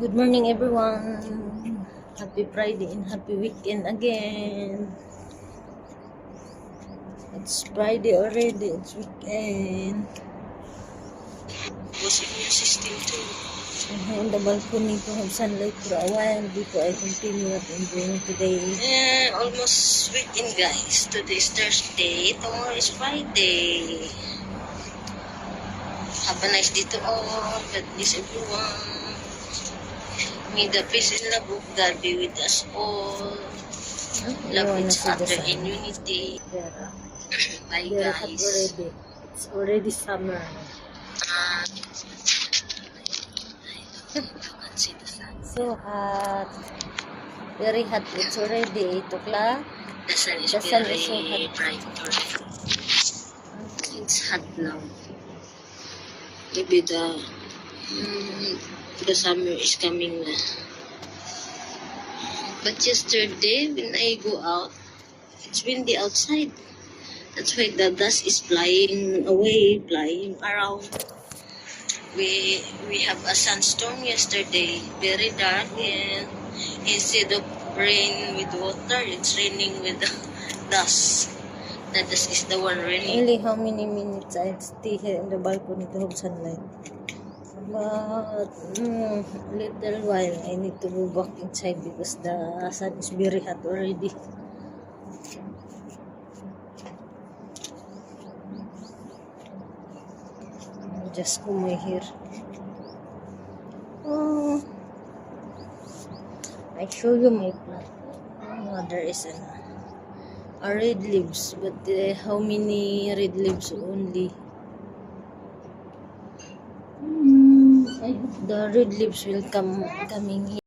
Good morning, everyone. Happy Friday and happy weekend again. It's Friday already. It's weekend. Was immune system too. I'm here in the balcony to have sunlight for a while before I continue what I'm doing today. Yeah, almost weekend, guys. Today is Thursday. Tomorrow is Friday. Have a nice day to all. God bless everyone. May the peace and love of God be with us all. Love Ayaw na each si other Dasan. in unity. Vera. Bye, Vera hot guys. already. It's already summer. Ah, see the sun. So hot. Very hot. It's already 8 o'clock. The sun is The sun very is so hot. bright already. It's hot now. Maybe the summer is coming na. But yesterday, when I go out, it's windy outside. That's why the dust is flying away, flying around. We have a sandstorm yesterday, very dark, and instead of rain with water, it's raining with the dust. The dust is the one raining. Only how many minutes I stay here in the balcony to have sunlight. But little while I need to go back inside because the sun is very hot already. Just comb my hair. Oh, I show you my plant. Oh, there is a red leaves, but how many red leaves only? I hope the red leaves will coming here.